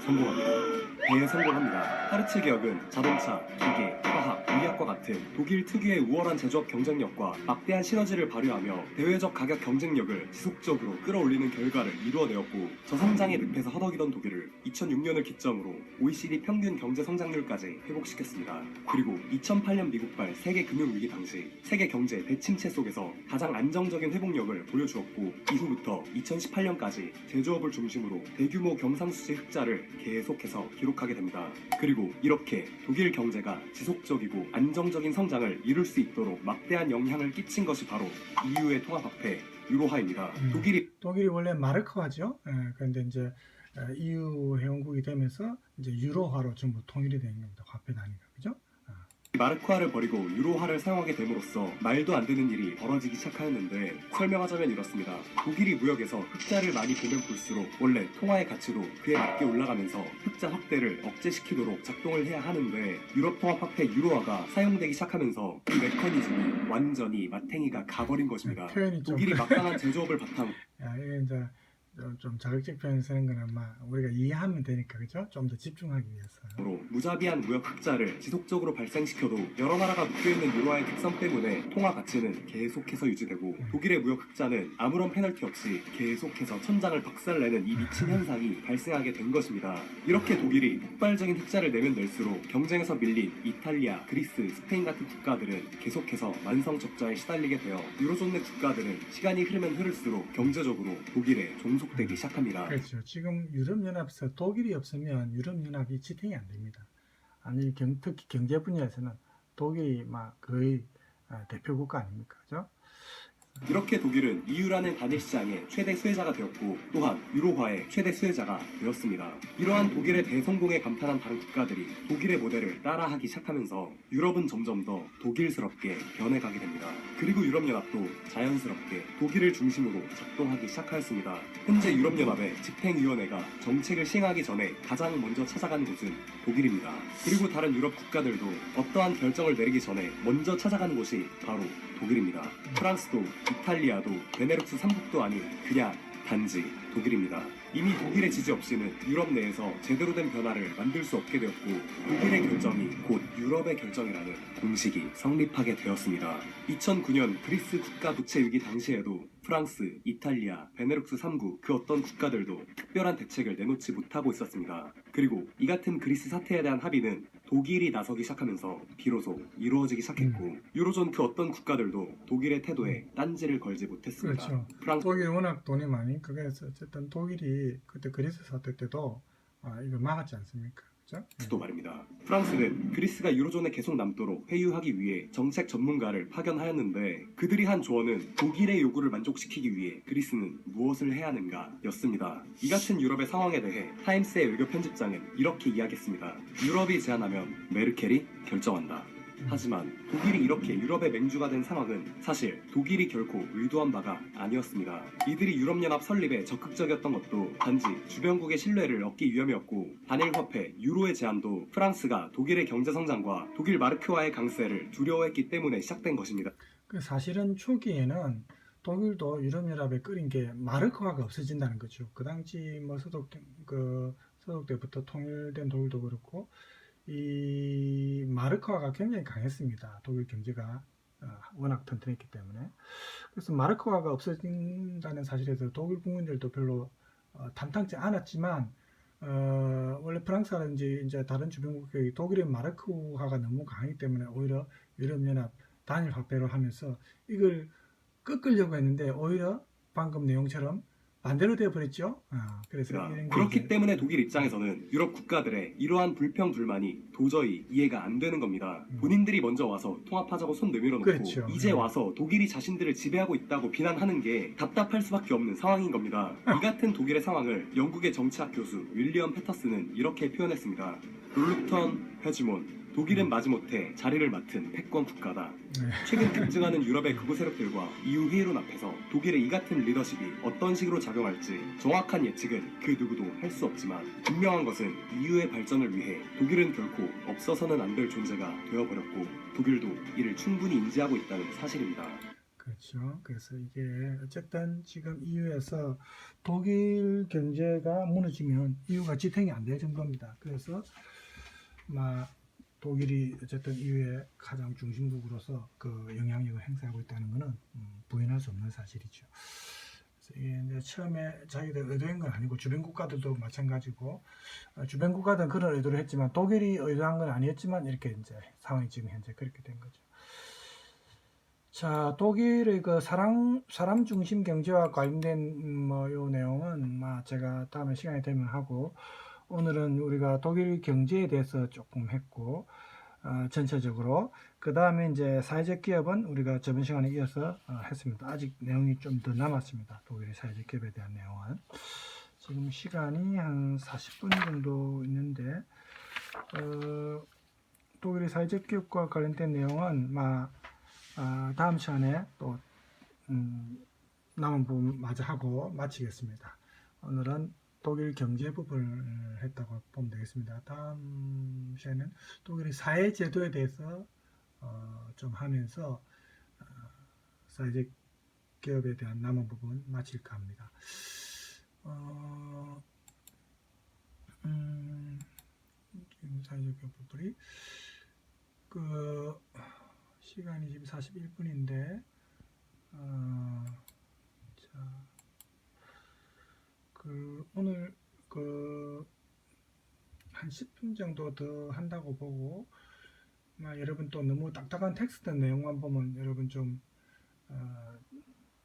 성공합니다. 대성공합니다. 하르츠 개혁은 자동차, 기계, 화학, 의학과 같은 독일 특유의 우월한 제조업 경쟁력과 막대한 시너지를 발휘하며 대외적 가격 경쟁력을 지속적으로 끌어올리는 결과를 이루어내었고, 저성장의 늪에서 허덕이던 독일을 2006년을 기점으로 OECD 평균 경제 성장률까지 회복시켰습니다. 그리고 2008년 미국발 세계 금융위기 당시 세계 경제 대침체 속에서 가장 안정적인 회복력을 보여주었고, 이후부터 2018년까지 제조업을 중심으로 대규모 경상수지 흑자를 계속해서 기록하게 됩니다. 그리고 이렇게 독일 경제가 지속적이고 안정적인 성장을 이룰 수 있도록 막대한 영향을 끼친 것이 바로 EU의 통합화폐 유로화입니다. 독일이 원래 마르크화죠. 그런데 이제 EU 회원국이 되면서 이제 유로화로 전부 통일이 된 겁니다. 화폐 단위가, 그죠? 마르크화를 버리고 유로화를 사용하게 됨으로써 말도 안 되는 일이 벌어지기 시작하였는데, 설명하자면 이렇습니다. 독일이 무역에서 흑자를 많이 보면 볼수록 원래 통화의 가치도 그에 맞게 올라가면서 흑자 확대를 억제시키도록 작동을 해야 하는데, 유럽 통합 화폐 유로화가 사용되기 시작하면서 이 메커니즘이 완전히 마탱이가 가버린 것입니다. 표현이 좀 독일이 막강한 제조업을 바탕으로 이게 이제 좀 자극적 표현 쓰는 거는 우리가 이해하면 되니까, 그죠? 좀 더 집중하기 위해서. 무자비한 무역 흑자를 지속적으로 발생시켜도 여러 나라가 묶여있는 유로화의 특성 때문에 통화 가치는 계속해서 유지되고, 독일의 무역 흑자는 아무런 페널티 없이 계속해서 천장을 박살내는 이 미친 현상이 발생하게 된 것입니다. 이렇게 독일이 폭발적인 흑자를 내면 낼수록 경쟁에서 밀린 이탈리아, 그리스, 스페인 같은 국가들은 계속해서 만성 적자에 시달리게 되어 유로존 내 국가들은 시간이 흐르면 흐를수록 경제적으로 독일에 종속되기 시작합니다. 그렇죠. 지금 유럽연합에서 독일이 없으면 유럽연합이 지탱이 안 됩니다. 아니, 특히 경제 분야에서는 독일이 거의 대표 국가 아닙니까? 그죠? 이렇게 독일은 EU라는 단일 시장의 최대 수혜자가 되었고, 또한 유로화의 최대 수혜자가 되었습니다. 이러한 독일의 대성공에 감탄한 다른 국가들이 독일의 모델을 따라하기 시작하면서 유럽은 점점 더 독일스럽게 변해가게 됩니다. 그리고 유럽연합도 자연스럽게 독일을 중심으로 작동하기 시작하였습니다. 현재 유럽연합의 집행위원회가 정책을 시행하기 전에 가장 먼저 찾아간 곳은 독일입니다. 그리고 다른 유럽 국가들도 어떠한 결정을 내리기 전에 먼저 찾아가는 곳이 바로 독일입니다. 프랑스도 이탈리아도 베네룩스 3국도 아닌 그냥 단지 독일입니다. 이미 독일의 지지 없이는 유럽 내에서 제대로 된 변화를 만들 수 없게 되었고, 독일의 결정이 곧 유럽의 결정이라는 공식이 성립하게 되었습니다. 2009년 그리스 국가 부채 위기 당시에도 프랑스, 이탈리아, 베네룩스 3국 그 어떤 국가들도 특별한 대책을 내놓지 못하고 있었습니다. 그리고 이 같은 그리스 사태에 대한 합의는 독일이 나서기 시작하면서 비로소 이루어지기 시작했고, 유로존 그 어떤 국가들도 독일의 태도에 딴지를 걸지 못했습니다. 그렇죠. 독일이 워낙 돈이 많이, 그래서 어쨌든 독일이 그때 그리스 사태 때도 이걸 막았지 않습니까? 그렇죠? 또 말입니다. 프랑스는 그리스가 유로존에 계속 남도록 회유하기 위해 정책 전문가를 파견하였는데, 그들이 한 조언은 독일의 요구를 만족시키기 위해 그리스는 무엇을 해야 하는가 였습니다. 이 같은 유럽의 상황에 대해 타임스의 외교 편집장은 이렇게 이야기했습니다. 유럽이 제안하면 메르켈이 결정한다. 하지만 독일이 이렇게 유럽의 맹주가 된 상황은 사실 독일이 결코 의도한 바가 아니었습니다. 이들이 유럽연합 설립에 적극적이었던 것도 단지 주변국의 신뢰를 얻기 위함이었고, 단일화폐 유로의 제안도 프랑스가 독일의 경제성장과 독일 마르크화의 강세를 두려워했기 때문에 시작된 것입니다. 사실은 초기에는 독일도 유럽연합에 끌인 게 마르크화가 없어진다는 거죠. 그 당시 서독 때부터 통일된 독일도 그렇고, 이 마르크화가 굉장히 강했습니다. 독일 경제가 워낙 튼튼했기 때문에. 그래서 마르크화가 없어진다는 사실에서 독일 국민들도 별로 탐탁지 않았지만, 원래 프랑스라든지 이제 다른 주변국이 독일의 마르크화가 너무 강하기 때문에 오히려 유럽연합 단일 화폐로 하면서 이걸 꺾으려고 했는데, 오히려 방금 내용처럼 반대로 되어버렸죠. 그래서 그렇기 때문에 독일 입장에서는 유럽 국가들의 이러한 불평 불만이 도저히 이해가 안 되는 겁니다. 본인들이 먼저 와서 통합하자고 손 내밀어 놓고, 그렇죠. 이제 와서 독일이 자신들을 지배하고 있다고 비난하는 게 답답할 수밖에 없는 상황인 겁니다. 이 같은 독일의 상황을 영국의 정치학 교수 윌리엄 패터슨은 이렇게 표현했습니다. 룰루턴 헤지몬 독일은 마지못해 자리를 맡은 패권 국가다. 네. 최근 급증하는 유럽의 극우 세력들과 EU 회의론 앞에서 독일의 이 같은 리더십이 어떤 식으로 작용할지 정확한 예측은 그 누구도 할 수 없지만 분명한 것은 EU의 발전을 위해 독일은 결코 없어서는 안 될 존재가 되어버렸고 독일도 이를 충분히 인지하고 있다는 사실입니다. 그렇죠. 그래서 이게 어쨌든 지금 EU에서 독일 경제가 무너지면 EU가 지탱이 안 될 정도입니다. 그래서 독일이 어쨌든 EU의 가장 중심국으로서 그 영향력을 행사하고 있다는 것은 부인할 수 없는 사실이죠. 그래서 이게 이제 처음에 자기들 의도한 건 아니고 주변 국가들도 마찬가지고 주변 국가들은 그런 의도를 했지만 독일이 의도한 건 아니었지만 이렇게 이제 상황이 지금 현재 그렇게 된 거죠. 자, 독일의 그 사람 중심 경제와 관련된 요 내용은 제가 다음에 시간이 되면 하고 오늘은 우리가 독일 경제에 대해서 조금 했고 전체적으로 그 다음에 이제 사회적 기업은 우리가 저번 시간에 이어서 했습니다. 아직 내용이 좀 더 남았습니다. 독일의 사회적 기업에 대한 내용은 지금 시간이 한 40분 정도 있는데 독일의 사회적 기업과 관련된 내용은 다음 시간에 또 남은 부분 마저 하고 마치겠습니다. 오늘은 독일 경제 부분을 했다고 보면 되겠습니다. 다음 시간에는 독일의 사회 제도에 대해서 좀 하면서 사회적 기업에 대한 남은 부분 마칠까 합니다. 지금 사회적 기업 부분이 시간이 지금 41분인데 오늘 한 10분 정도 더 한다고 보고 여러분 또 너무 딱딱한 텍스트 내용만 보면 여러분 좀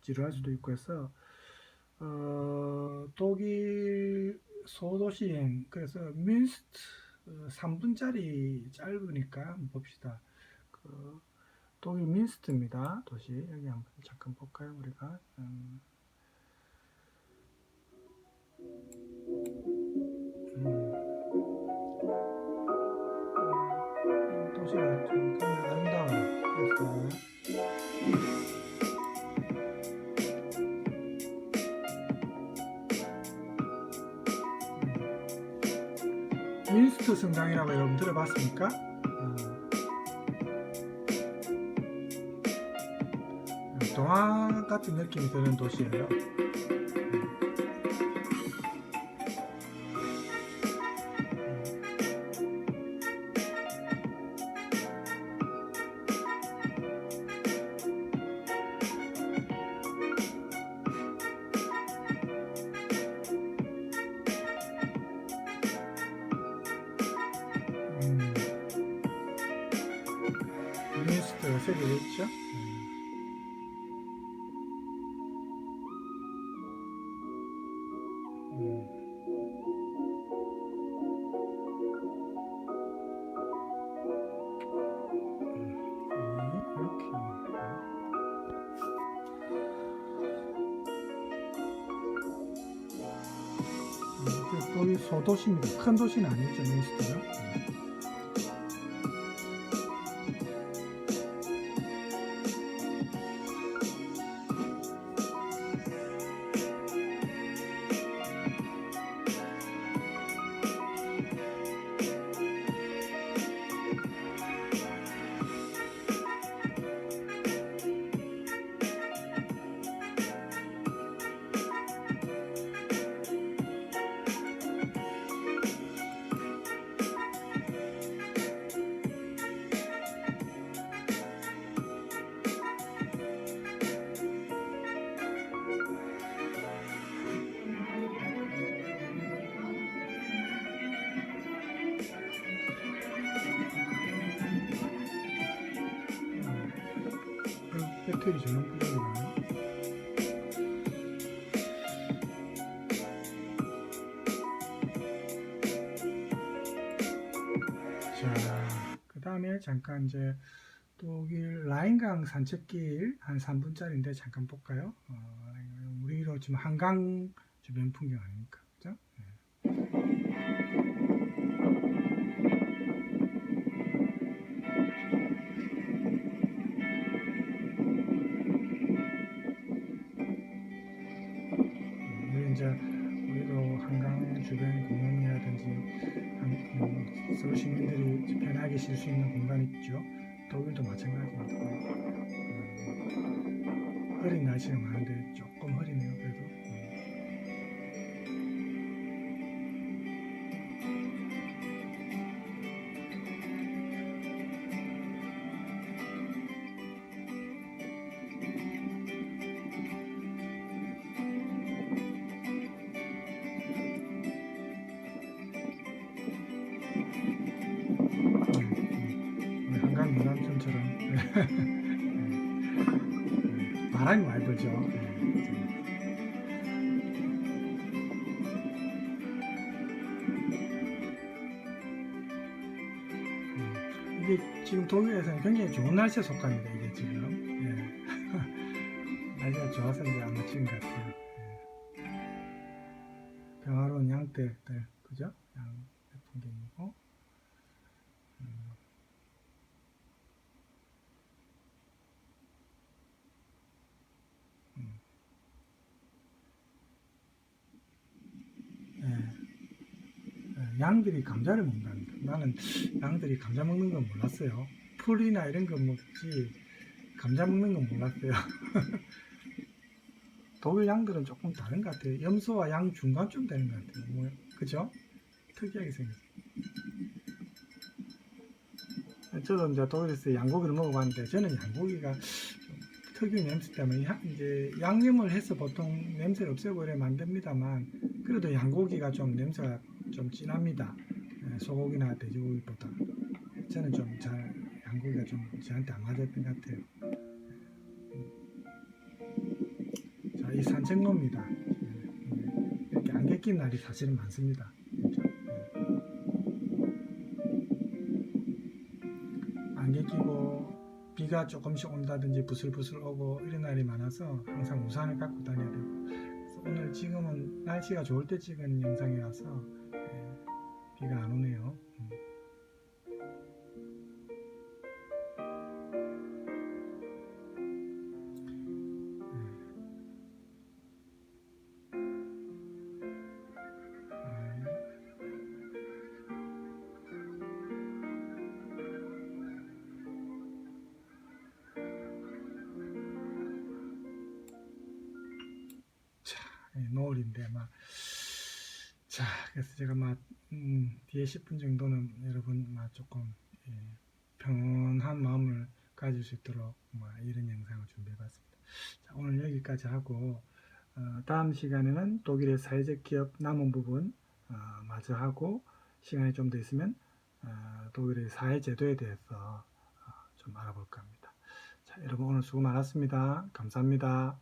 지루할 수도 있고 해서 독일 소도시행 그래서 뮌스트 3분짜리 짧으니까 한번 봅시다. 독일 뮌스트입니다. 도시 여기 한번 잠깐 볼까요 우리가 도시가 좀 굉장히 아름다워요. 뮌스트 성당이라고 여러분 들어봤습니까? 동화 같은 느낌이 드는 도시예요. 뮌스트가 새겨져 있죠. 독일 소도시입니다. 큰 도시는 아니죠, 뮌스트가. 배터리 전원 부족이네요. 자, 그 다음에 잠깐 이제 독일 라인강 산책길 한 3분짜리인데 잠깐 볼까요? 우리로 지금 한강 주변 풍경 아닙니까? 그죠? 있죠. 독일도 마찬가지입니다. 흐린 날씨가 많은데 조금 흐리네요. 그래도 우리 한강 유람선처럼 바람이 많이 불죠. 이게 지금 독일에서는 굉장히 좋은 날씨에 속합니다. 이게 지금 날씨가 좋아서 이제 아마 찍은 것 같아요. 평화로운 양떼들, 그죠? 양 풍경이고. 양들이 감자를 먹는답니다. 나는 양들이 감자 먹는 건 몰랐어요. 풀이나 이런 거 먹지 감자 먹는 건 몰랐어요. 독일 양들은 조금 다른 것 같아요. 염소와 양 중간쯤 되는 것 같아요. 뭐, 그죠? 특이하게 생겼어요. 저도 이제 독일에서 양고기를 먹어봤는데 저는 양고기가 좀 특유의 냄새 때문에 이제 양념을 해서 보통 냄새를 없애고 이래 만듭니다만 그래도 양고기가 좀 냄새가 좀 진합니다. 소고기나 돼지고기보다 저는 좀 잘 양고기가 좀 저한테 안 맞았던 것 같아요. 자, 이 산책로입니다. 이렇게 안개 낀 날이 사실은 많습니다. 안개 끼고 비가 조금씩 온다든지 부슬부슬 오고 이런 날이 많아서 항상 우산을 갖고 다녀야 되고, 그래서 오늘 지금은 날씨가 좋을 때 찍은 영상이라서 비가 안 오네요. 노을인데 자, 그래서 제가 뒤에 10분 정도는 여러분 조금 평온한 마음을 가질 수 있도록 이런 영상을 준비해봤습니다. 자, 오늘 여기까지 하고 다음 시간에는 독일의 사회적 기업 남은 부분 마저 하고, 시간이 좀 더 있으면 독일의 사회제도에 대해서 좀 알아볼까 합니다. 자, 여러분 오늘 수고 많았습니다. 감사합니다.